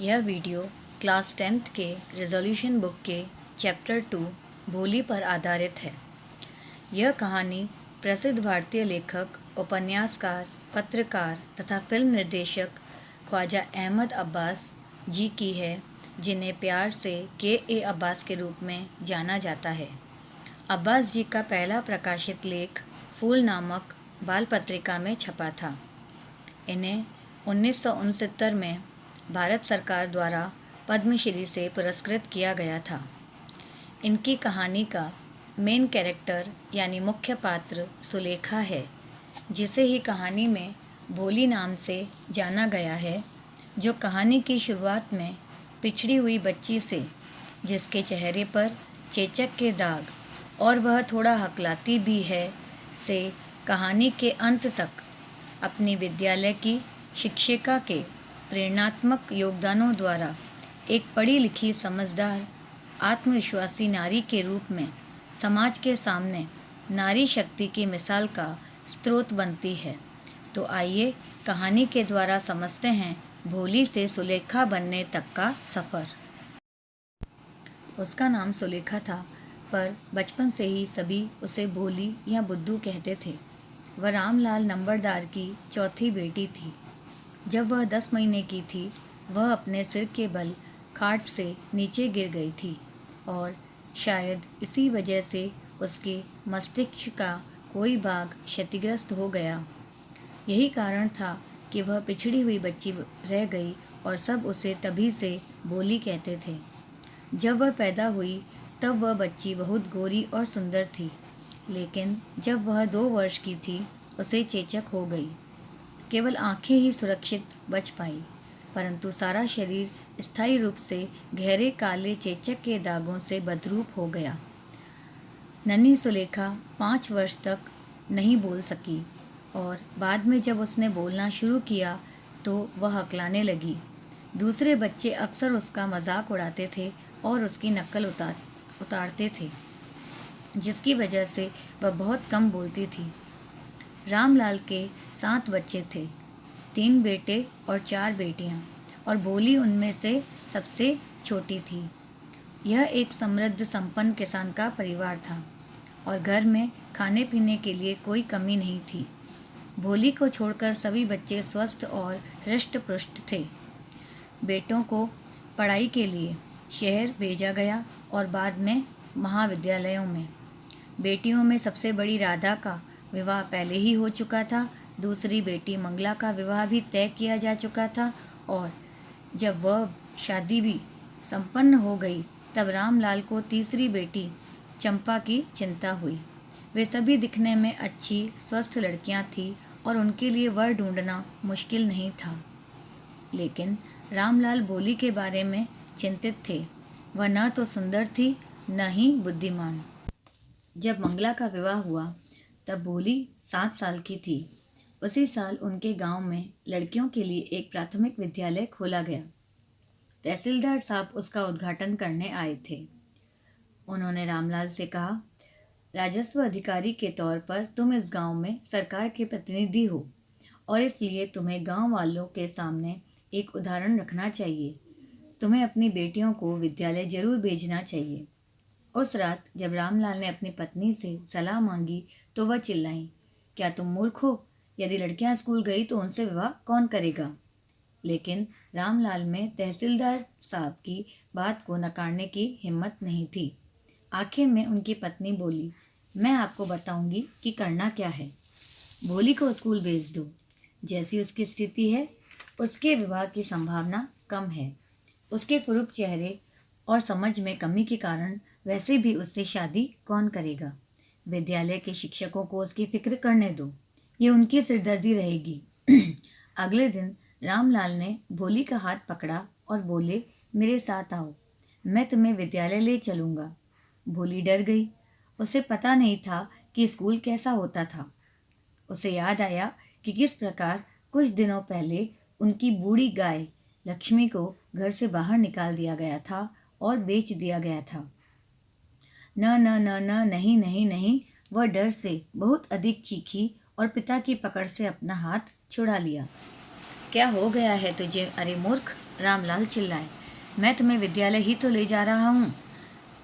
यह video class 10th के resolution book के चैप्टर 2 भोली पर आधारित है। यह कहानी प्रसिद्ध भारतीय लेखक, उपन्यासकार, पत्रकार तथा फिल्म निर्देशक ख्वाजा अहमद अब्बास जी की है, जिन्हें प्यार से के अब्बास के रूप में जाना जाता है। अब्बास जी का पहला प्रकाशित लेख फूल नामक बाल पत्रिका में छपा था। इन्हें 1969 में भारत सरकार द्वारा पद्मश्री से पुरस्कृत किया गया था। इनकी कहानी का मेन कैरेक्टर यानी मुख्य पात्र सुलेखा है, जिसे ही कहानी में भोली नाम से जाना गया है, जो कहानी की शुरुआत में पिछड़ी हुई बच्ची से, जिसके चेहरे पर चेचक के दाग और वह थोड़ा हकलाती भी है, से कहानी के अंत तक अपनी विद्यालय की शिक्षिका के प्रेरणात्मक योगदानों द्वारा एक पढ़ी लिखी, समझदार, आत्मविश्वासी नारी के रूप में समाज के सामने नारी शक्ति की मिसाल का स्रोत बनती है। तो आइए कहानी के द्वारा समझते हैं भोली से सुलेखा बनने तक का सफ़र। उसका नाम सुलेखा था, पर बचपन से ही सभी उसे भोली या बुद्धू कहते थे। वह रामलाल नंबरदार की चौथी बेटी थी। जब वह 10 महीने की थी, वह अपने सिर के बल खाट से नीचे गिर गई थी और शायद इसी वजह से उसके मस्तिष्क का कोई भाग क्षतिग्रस्त हो गया। यही कारण था कि वह पिछड़ी हुई बच्ची रह गई और सब उसे तभी से भोली कहते थे। जब वह पैदा हुई तब वह बच्ची बहुत गोरी और सुंदर थी, लेकिन जब वह 2 वर्ष की थी उसे चेचक हो गई। केवल आंखें ही सुरक्षित बच पाई, परंतु सारा शरीर स्थायी रूप से गहरे काले चेचक के दागों से बदरूप हो गया। नन्ही सुलेखा 5 वर्ष तक नहीं बोल सकी और बाद में जब उसने बोलना शुरू किया तो वह हकलाने लगी। दूसरे बच्चे अक्सर उसका मजाक उड़ाते थे और उसकी नकल उतारते थे, जिसकी वजह से वह बहुत कम बोलती थी। रामलाल के 7 बच्चे थे, 3 बेटे और 4 बेटियां, और भोली उनमें से सबसे छोटी थी। यह एक समृद्ध संपन्न किसान का परिवार था और घर में खाने पीने के लिए कोई कमी नहीं थी। भोली को छोड़कर सभी बच्चे स्वस्थ और हृष्ट पुष्ट थे। बेटों को पढ़ाई के लिए शहर भेजा गया और बाद में महाविद्यालयों में। बेटियों में सबसे बड़ी राधा का विवाह पहले ही हो चुका था। दूसरी बेटी मंगला का विवाह भी तय किया जा चुका था और जब वह शादी भी संपन्न हो गई तब रामलाल को तीसरी बेटी चंपा की चिंता हुई। वे सभी दिखने में अच्छी स्वस्थ लड़कियां थीं और उनके लिए वर ढूंढना मुश्किल नहीं था, लेकिन रामलाल भोली के बारे में चिंतित थे। वह न तो सुंदर थी न ही बुद्धिमान। जब मंगला का विवाह हुआ तब भोली 7 साल की थी। उसी साल उनके गांव में लड़कियों के लिए एक प्राथमिक विद्यालय खोला गया। तहसीलदार साहब उसका उद्घाटन करने आए थे। उन्होंने रामलाल से कहा, राजस्व अधिकारी के तौर पर तुम इस गांव में सरकार के प्रतिनिधि हो और इसलिए तुम्हें गांव वालों के सामने एक उदाहरण रखना चाहिए। तुम्हें अपनी बेटियों को विद्यालय जरूर भेजना चाहिए। उस रात जब रामलाल ने अपनी पत्नी से सलाह मांगी तो वह चिल्लाई, क्या तुम मूर्ख हो? यदि लड़कियां स्कूल गई तो उनसे विवाह कौन करेगा? लेकिन रामलाल में तहसीलदार साहब की बात को नकारने की हिम्मत नहीं थी। आखिर में उनकी पत्नी बोली, मैं आपको बताऊंगी कि करना क्या है। भोली को स्कूल भेज दो। जैसी उसकी स्थिति है उसके विवाह की संभावना कम है। उसके कुरूप चेहरे और समझ में कमी के कारण वैसे भी उससे शादी कौन करेगा। विद्यालय के शिक्षकों को उसकी फिक्र करने दो, ये उनकी सिरदर्दी रहेगी। अगले दिन रामलाल ने भोली का हाथ पकड़ा और बोले, मेरे साथ आओ, मैं तुम्हें विद्यालय ले चलूँगा। भोली डर गई। उसे पता नहीं था कि स्कूल कैसा होता था। उसे याद आया कि किस प्रकार कुछ दिनों पहले उनकी बूढ़ी गाय लक्ष्मी को घर से बाहर निकाल दिया गया था और बेच दिया गया था। न न न न नहीं नहीं नहीं, वह डर से बहुत अधिक चीखी और पिता की पकड़ से अपना हाथ छुड़ा लिया। क्या हो गया है तुझे? अरे मूर्ख, रामलाल चिल्लाए। मैं तुम्हें विद्यालय ही तो ले जा रहा हूँ।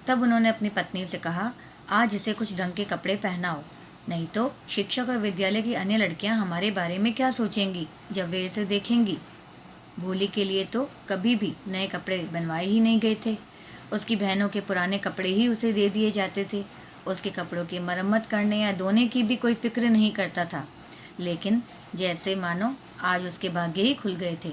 तब उन्होंने अपनी पत्नी से कहा, आज इसे कुछ ढंग के कपड़े पहनाओ, नहीं तो शिक्षक और विद्यालय की अन्य लड़कियां हमारे बारे में क्या सोचेंगी जब वे इसे देखेंगी। भोली के लिए तो कभी भी नए कपड़े बनवाए ही नहीं गए थे। उसकी बहनों के पुराने कपड़े ही उसे दे दिए जाते थे। उसके कपड़ों की मरम्मत करने या धोने की भी कोई फिक्र नहीं करता था। लेकिन जैसे मानो आज उसके भाग्य ही खुल गए थे।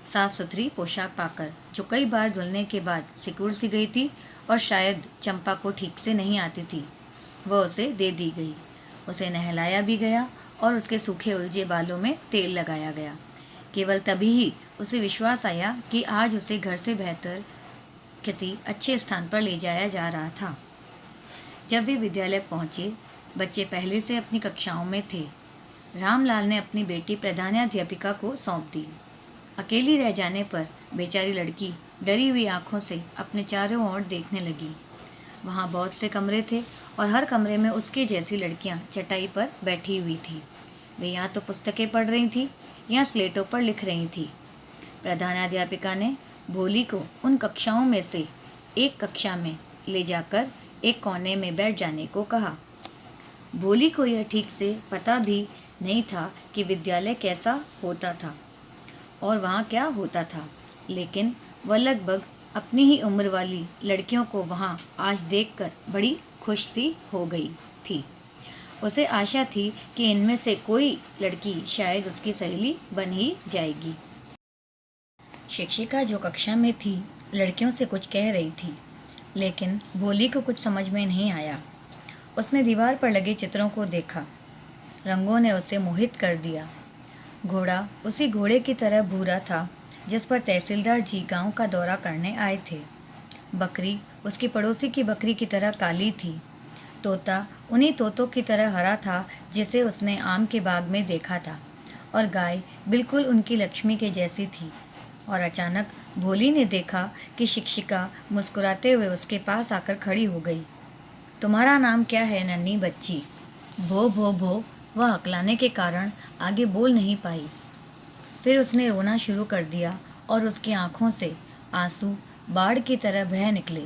साफ सुथरी पोशाक पाकर, जो कई बार धुलने के बाद सिकुड़ सी गई थी और शायद चंपा को ठीक से नहीं आती थी, वह उसे दे दी गई। उसे नहलाया भी गया और उसके सूखे उलझे बालों में तेल लगाया गया। केवल तभी ही उसे विश्वास आया कि आज उसे घर से बेहतर किसी अच्छे स्थान पर ले जाया जा रहा था। जब वे विद्यालय पहुंचे, बच्चे पहले से अपनी कक्षाओं में थे। रामलाल ने अपनी बेटी प्रधानाध्यापिका को सौंप दी। अकेली रह जाने पर बेचारी लड़की डरी हुई आंखों से अपने चारों ओर देखने लगी। वहाँ बहुत से कमरे थे और हर कमरे में उसके जैसी लड़कियाँ चटाई पर बैठी हुई थी। वे या तो पुस्तकें पढ़ रही थीं या स्लेटों पर लिख रही थीं। प्रधानाध्यापिका ने भोली को उन कक्षाओं में से एक कक्षा में ले जाकर एक कोने में बैठ जाने को कहा। भोली को यह ठीक से पता भी नहीं था कि विद्यालय कैसा होता था और वहाँ क्या होता था, लेकिन वह लगभग अपनी ही उम्र वाली लड़कियों को वहाँ आज देखकर बड़ी खुश सी हो गई थी। उसे आशा थी कि इनमें से कोई लड़की शायद उसकी सहेली बन ही जाएगी। शिक्षिका जो कक्षा में थी लड़कियों से कुछ कह रही थी, लेकिन भोली को कुछ समझ में नहीं आया। उसने दीवार पर लगे चित्रों को देखा। रंगों ने उसे मोहित कर दिया। घोड़ा उसी घोड़े की तरह भूरा था जिस पर तहसीलदार जी गांव का दौरा करने आए थे। बकरी उसकी पड़ोसी की बकरी की तरह काली थी। तोता उन्हीं तोतों की तरह हरा था जिसे उसने आम के बाग में देखा था, और गाय बिल्कुल उनकी लक्ष्मी के जैसी थी। और अचानक भोली ने देखा कि शिक्षिका मुस्कुराते हुए उसके पास आकर खड़ी हो गई। तुम्हारा नाम क्या है नन्ही बच्ची? भो भो भो, वह हकलाने के कारण आगे बोल नहीं पाई। फिर उसने रोना शुरू कर दिया और उसकी आंखों से आंसू बाढ़ की तरह बह निकले।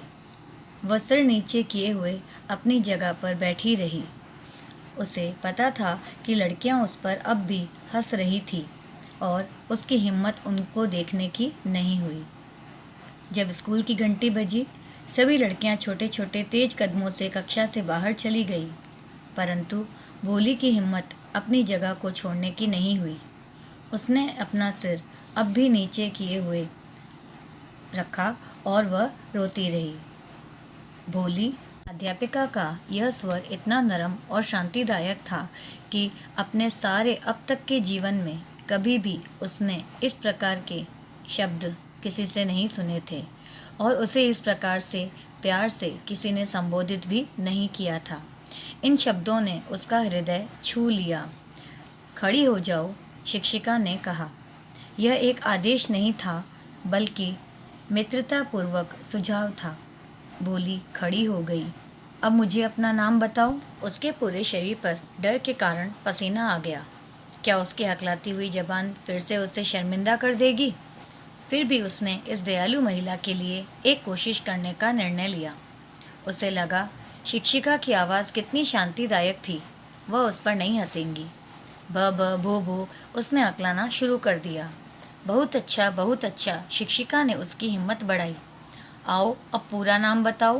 वह सिर नीचे किए हुए अपनी जगह पर बैठी रही। उसे पता था कि लड़कियां उस पर अब भी हंस रही थी और उसकी हिम्मत उनको देखने की नहीं हुई। जब स्कूल की घंटी बजी, सभी लड़कियां छोटे छोटे तेज कदमों से कक्षा से बाहर चली गई, परंतु भोली की हिम्मत अपनी जगह को छोड़ने की नहीं हुई। उसने अपना सिर अब भी नीचे किए हुए रखा और वह रोती रही। भोली, अध्यापिका का यह स्वर इतना नरम और शांतिदायक था कि अपने सारे अब तक के जीवन में कभी भी उसने इस प्रकार के शब्द किसी से नहीं सुने थे, और उसे इस प्रकार से प्यार से किसी ने संबोधित भी नहीं किया था। इन शब्दों ने उसका हृदय छू लिया। खड़ी हो जाओ, शिक्षिका ने कहा। यह एक आदेश नहीं था, बल्कि मित्रतापूर्वक सुझाव था। भोली खड़ी हो गई। अब मुझे अपना नाम बताओ। उसके पूरे शरीर पर डर के कारण पसीना आ गया। क्या उसकी हकलाती हुई जबान फिर से उसे शर्मिंदा कर देगी? फिर भी उसने इस दयालु महिला के लिए एक कोशिश करने का निर्णय लिया। उसे लगा शिक्षिका की आवाज़ कितनी शांतिदायक थी, वह उस पर नहीं हंसेंगी। ब ब भो भो, उसने हकलाना शुरू कर दिया। बहुत अच्छा, बहुत अच्छा, शिक्षिका ने उसकी हिम्मत बढ़ाई। आओ अब पूरा नाम बताओ।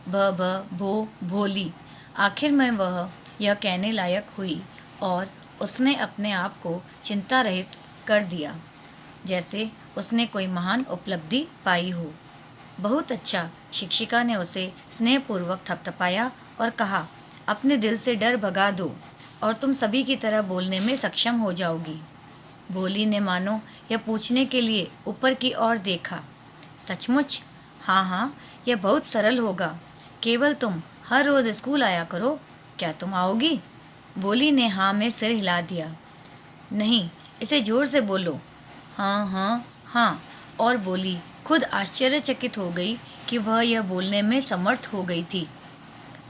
ब ब भो भोली। आखिर में वह यह कहने लायक हुई और उसने अपने आप को चिंता रहित कर दिया, जैसे उसने कोई महान उपलब्धि पाई हो। बहुत अच्छा, शिक्षिका ने उसे स्नेहपूर्वक थपथपाया और कहा, अपने दिल से डर भगा दो और तुम सभी की तरह बोलने में सक्षम हो जाओगी। भोली ने मानो यह पूछने के लिए ऊपर की ओर देखा। सचमुच? हाँ हाँ, यह बहुत सरल होगा। केवल तुम हर रोज़ स्कूल आया करो। क्या तुम आओगी? भोली ने हाँ में सिर हिला दिया। नहीं, इसे ज़ोर से बोलो। हाँ हाँ हाँ। और बोली खुद आश्चर्यचकित हो गई कि वह यह बोलने में समर्थ हो गई थी।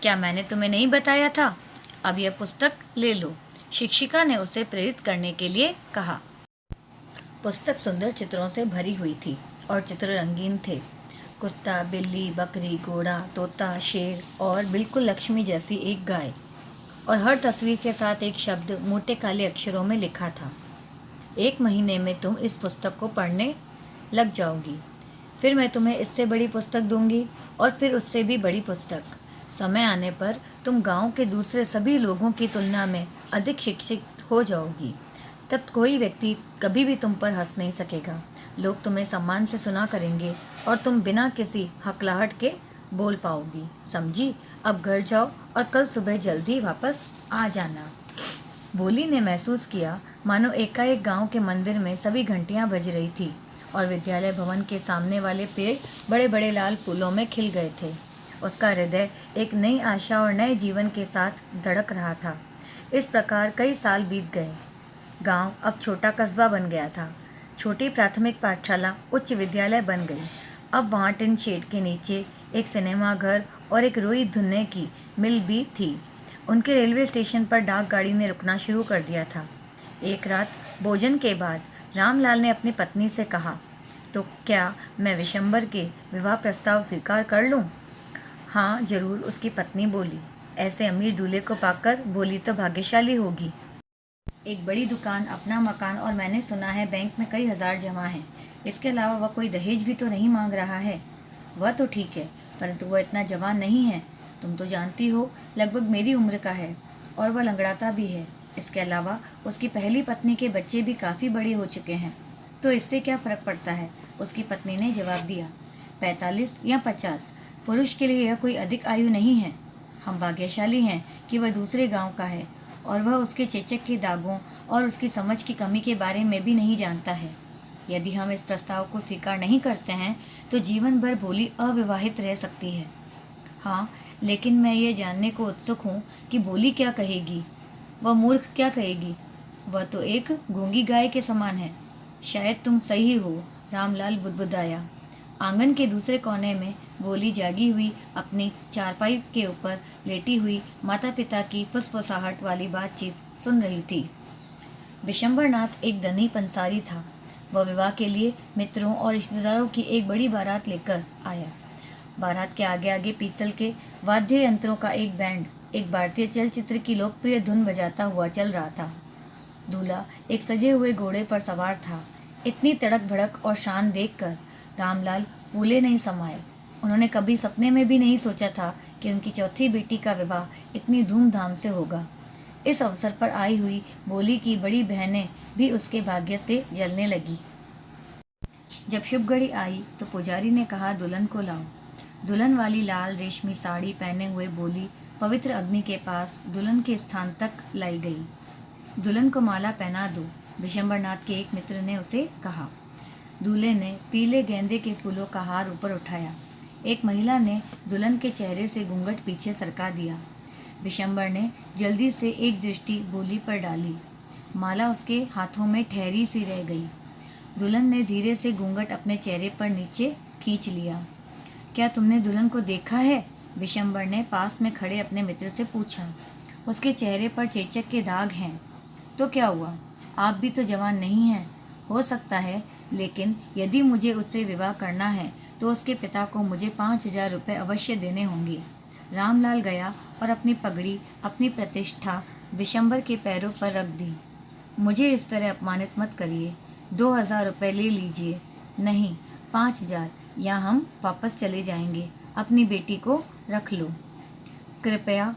क्या मैंने तुम्हें नहीं बताया था? अब यह पुस्तक ले लो, शिक्षिका ने उसे प्रेरित करने के लिए कहा। पुस्तक सुंदर चित्रों से भरी हुई थी और चित्र रंगीन थे। कुत्ता, बिल्ली, बकरी, घोड़ा, तोता, शेर और बिल्कुल लक्ष्मी जैसी एक गाय। और हर तस्वीर के साथ एक शब्द मोटे काले अक्षरों में लिखा था, 1 महीने में तुम इस पुस्तक को पढ़ने लग जाओगी। फिर मैं तुम्हें इससे बड़ी पुस्तक दूंगी और फिर उससे भी बड़ी पुस्तक। समय आने पर तुम गांव के दूसरे सभी लोगों की तुलना में अधिक शिक्षित हो जाओगी। तब कोई व्यक्ति कभी भी तुम पर हंस नहीं सकेगा। लोग तुम्हें सम्मान से सुना करेंगे और तुम बिना किसी हकलाहट के बोल पाओगी। समझी? अब घर जाओ और कल सुबह जल्दी वापस आ जाना। भोली ने महसूस किया मानो एकाएक गांव के मंदिर में सभी घंटियां बज रही थी और विद्यालय भवन के सामने वाले पेड़ बड़े बड़े लाल फूलों में खिल गए थे। उसका हृदय एक नई आशा और नए जीवन के साथ धड़क रहा था। इस प्रकार कई साल बीत गए। गांव अब छोटा कस्बा बन गया था। छोटी प्राथमिक पाठशाला उच्च विद्यालय बन गई। अब वहाँ टिन शेड के नीचे एक सिनेमा घर और एक रुई धुनने की मिल भी थी। उनके रेलवे स्टेशन पर डाक गाड़ी ने रुकना शुरू कर दिया था। एक रात भोजन के बाद रामलाल ने अपनी पत्नी से कहा, तो क्या मैं विशंबर के विवाह प्रस्ताव स्वीकार कर लूं? हाँ जरूर, उसकी पत्नी बोली। ऐसे अमीर दूल्हे को पाकर भोली तो भाग्यशाली होगी। एक बड़ी दुकान, अपना मकान और मैंने सुना है बैंक में कई हजार जमा हैं। इसके अलावा वह कोई दहेज भी तो नहीं मांग रहा है। वह तो ठीक है, परंतु वह इतना जवान नहीं है। तुम तो जानती हो, लगभग मेरी उम्र का है और वह लंगड़ाता भी है। इसके अलावा उसकी पहली पत्नी के बच्चे भी काफ़ी बड़े हो चुके हैं। तो इससे क्या फ़र्क पड़ता है? उसकी पत्नी ने जवाब दिया। 45 या 50 पुरुष के लिए यह कोई अधिक आयु नहीं है। हम भाग्यशाली हैं कि वह दूसरे गांव का है और वह उसके चेचक के दागों और उसकी समझ की कमी के बारे में भी नहीं जानता है। यदि हम इस प्रस्ताव को स्वीकार नहीं करते हैं तो जीवन भर भोली अविवाहित रह सकती है। हाँ, लेकिन मैं ये जानने को उत्सुक हूँ कि भोली क्या कहेगी। वह मूर्ख क्या कहेगी? वह तो एक गूंगी गाय के समान है। शायद तुम सही हो, रामलाल बुदबुदाया। आंगन के दूसरे कोने में भोली जागी हुई अपनी चारपाई के ऊपर लेटी हुई माता पिता की फुसफुसाहट वाली बातचीत सुन रही थी। विशंबरनाथ एक धनी पंसारी था। वह विवाह के लिए मित्रों और रिश्तेदारों की एक बड़ी बारात लेकर आया। बारात के आगे आगे पीतल के वाद्य यंत्रों का एक बैंड एक भारतीय चलचित्र की लोकप्रिय धुन बजाता हुआ चल रहा था। दूल्हा एक सजे हुए घोड़े पर सवार था। इतनी तड़क भड़क और शान देखकर रामलाल फूले नहीं समाये। उन्होंने कभी सपने में भी नहीं सोचा था कि उनकी चौथी बेटी का विवाह इतनी धूमधाम से होगा। इस अवसर पर आई हुई भोली की बड़ी बहनें भी उसके भाग्य से जलने लगी। जब शुभ घड़ी आई तो पुजारी ने कहा, दुल्हन को लाओ। दुल्हन वाली लाल रेशमी साड़ी पहने हुए भोली पवित्र अग्नि के पास दुल्हन के स्थान तक लाई गई। दुल्हन को माला पहना दो, विशंबरनाथ के एक मित्र ने उसे कहा। दूल्हे ने पीले गेंदे के फूलों का हार ऊपर उठाया। एक महिला ने दुल्हन के चेहरे से घूंघट पीछे सरका दिया। विशंबर ने जल्दी से एक दृष्टि भोली पर डाली। माला उसके हाथों में ठहरी सी रह गई। दुल्हन ने धीरे से घूंघट अपने चेहरे पर नीचे खींच लिया। क्या तुमने दुल्हन को देखा है? विशंबर ने पास में खड़े अपने मित्र से पूछा। उसके चेहरे पर चेचक के दाग हैं। तो क्या हुआ? आप भी तो जवान नहीं हैं। हो सकता है, लेकिन यदि मुझे उससे विवाह करना है तो उसके पिता को मुझे 5,000 रुपये अवश्य देने होंगे। रामलाल गया और अपनी पगड़ी, अपनी प्रतिष्ठा विशंबर के पैरों पर रख दी। मुझे इस तरह अपमानित मत करिए। 2,000 रुपये ले लीजिए। नहीं, 5,000, या हम वापस चले जाएंगे। अपनी बेटी को रख लो। कृपया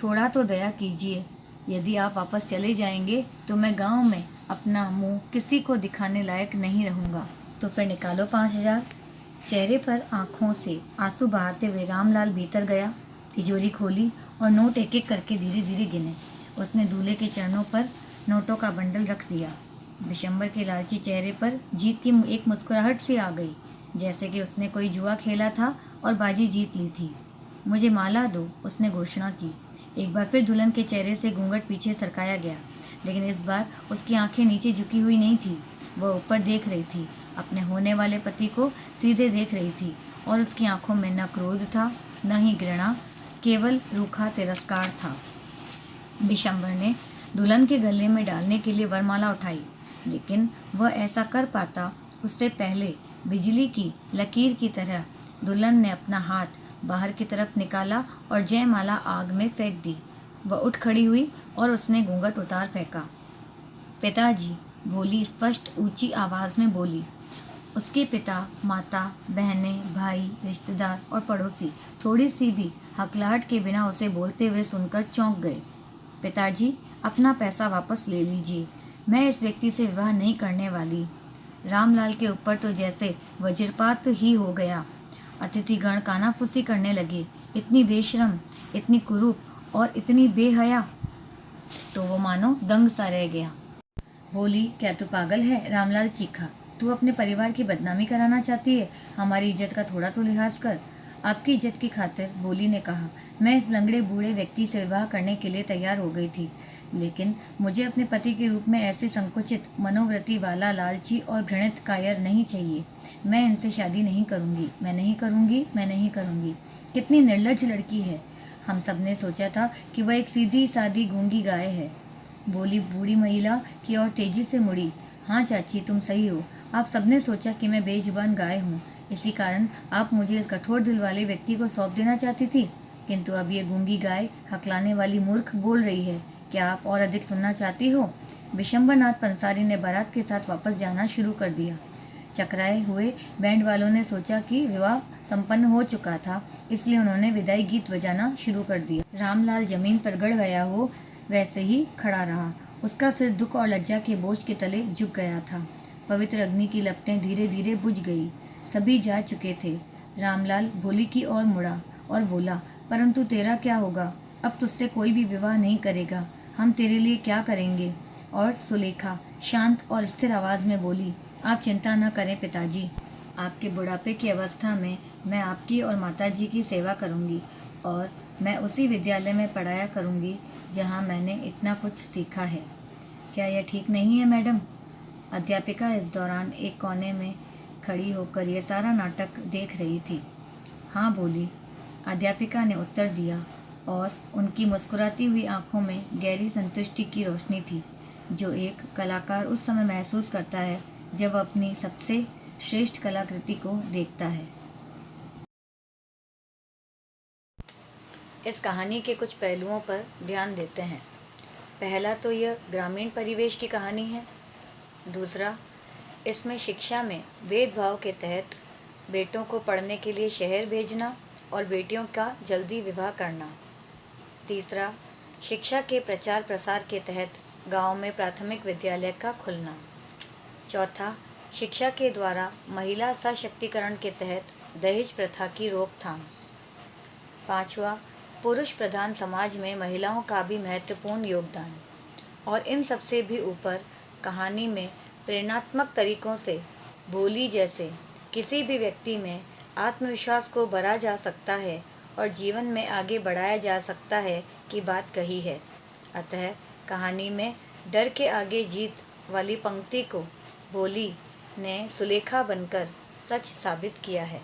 थोड़ा तो दया कीजिए। यदि आप वापस चले जाएंगे तो मैं गांव में अपना मुंह किसी को दिखाने लायक नहीं रहूँगा। तो फिर निकालो 5,000। चेहरे पर आंखों से आंसू बहाते हुए रामलाल भीतर गया, तिजोरी खोली और नोट एक एक करके धीरे धीरे गिने। उसने दूल्हे के चरणों पर नोटों का बंडल रख दिया। विशंबर के लालची चेहरे पर जीत की एक मुस्कुराहट सी आ गई, जैसे कि उसने कोई जुआ खेला था और बाजी जीत ली थी। मुझे माला दो, उसने घोषणा की। एक बार फिर दुल्हन के चेहरे से घूंघट पीछे सरकाया गया, लेकिन इस बार उसकी आंखें नीचे झुकी हुई नहीं थी। वह ऊपर देख रही थी, अपने होने वाले पति को सीधे देख रही थी और उसकी आंखों में न क्रोध था न ही घृणा, केवल रूखा तिरस्कार था। विशंबर ने दुल्हन के गले में डालने के लिए वरमाला उठाई। लेकिन वह ऐसा कर पाता उससे पहले बिजली की लकीर की तरह दुल्हन ने अपना हाथ बाहर की तरफ निकाला और जयमाला आग में फेंक दी। वह उठ खड़ी हुई और उसने घूंघट उतार फेंका। पिताजी, भोली स्पष्ट ऊंची आवाज़ में बोली। उसके पिता, माता, बहनें, भाई, रिश्तेदार और पड़ोसी थोड़ी सी भी हकलाहट के बिना उसे बोलते हुए सुनकर चौंक गए। पिताजी, अपना पैसा वापस ले लीजिए। मैं इस व्यक्ति से विवाह नहीं करने वाली। रामलाल के ऊपर तो जैसे वज्रपात ही हो गया। अतिथिगण कानाफूसी करने लगे। इतनी बेशरम, इतनी कुरूप और इतनी बेहया, तो वो मानो दंग सा रह गया। बोली, क्या तू पागल है? रामलाल चीखा। तू अपने परिवार की बदनामी कराना चाहती है? हमारी इज्जत का थोड़ा तो लिहाज कर। आपकी इज्जत की खातिर, बोली ने कहा, मैं इस लंगड़े बूढ़े व्यक्ति से विवाह करने के लिए तैयार हो गई थी, लेकिन मुझे अपने पति के रूप में ऐसे संकुचित मनोवृत्ति वाला लालची और घृणित कायर नहीं चाहिए। मैं इनसे शादी नहीं करूंगी, मैं नहीं करूंगी, मैं नहीं करूंगी। कितनी निर्लज्ज लड़की है। हम सब ने सोचा था कि वह एक सीधी सादी गूंगी गाय है। बोली बूढ़ी महिला की ओर तेजी से मुड़ी। हाँ चाची, तुम सही हो। आप सबने सोचा कि मैं बेजुबान गाय हूँ, इसी कारण आप मुझे इस कठोर दिल वाले व्यक्ति को सौंप देना चाहती थी, किंतु अब ये गूंगी गाय हकलाने वाली मूर्ख बोल रही है। क्या आप और अधिक सुनना चाहती हो? विशंबरनाथ पंसारी ने बारात के साथ वापस जाना शुरू कर दिया। चकराए हुए बैंड वालों ने सोचा कि विवाह संपन्न हो चुका था, इसलिए उन्होंने विदाई गीत बजाना शुरू कर दिया। रामलाल जमीन पर गड़ गया हो वैसे ही खड़ा रहा। उसका सिर दुख और लज्जा के बोझ के तले झुक गया था। पवित्र अग्नि की लपटें धीरे धीरे बुझ गई। सभी जा चुके थे। रामलाल भोली की ओर मुड़ा और बोला, परंतु तेरा क्या होगा? अब तुझसे कोई भी विवाह नहीं करेगा। हम तेरे लिए क्या करेंगे? और सुलेखा शांत और स्थिर आवाज़ में बोली, आप चिंता न करें पिताजी। आपके बुढ़ापे की अवस्था में मैं आपकी और माताजी की सेवा करूंगी और मैं उसी विद्यालय में पढ़ाया करूंगी जहां मैंने इतना कुछ सीखा है। क्या यह ठीक नहीं है मैडम? अध्यापिका इस दौरान एक कोने में खड़ी होकर यह सारा नाटक देख रही थी। हाँ बोली, अध्यापिका ने उत्तर दिया और उनकी मुस्कुराती हुई आंखों में गहरी संतुष्टि की रोशनी थी, जो एक कलाकार उस समय महसूस करता है जब वह अपनी सबसे श्रेष्ठ कलाकृति को देखता है। इस कहानी के कुछ पहलुओं पर ध्यान देते हैं। पहला तो यह ग्रामीण परिवेश की कहानी है। दूसरा, इसमें शिक्षा में भेदभाव के तहत बेटों को पढ़ने के लिए शहर भेजना और बेटियों का जल्दी विवाह करना। तीसरा, शिक्षा के प्रचार प्रसार के तहत गांव में प्राथमिक विद्यालय का खुलना। चौथा, शिक्षा के द्वारा महिला सशक्तिकरण के तहत दहेज प्रथा की रोकथाम। पाँचवा, पुरुष प्रधान समाज में महिलाओं का भी महत्वपूर्ण योगदान। और इन सबसे भी ऊपर कहानी में प्रेरणात्मक तरीकों से भोली जैसे किसी भी व्यक्ति में आत्मविश्वास को भरा जा सकता है और जीवन में आगे बढ़ाया जा सकता है की बात कही है। अतः कहानी में डर के आगे जीत वाली पंक्ति को भोली ने सुलेखा बनकर सच साबित किया है।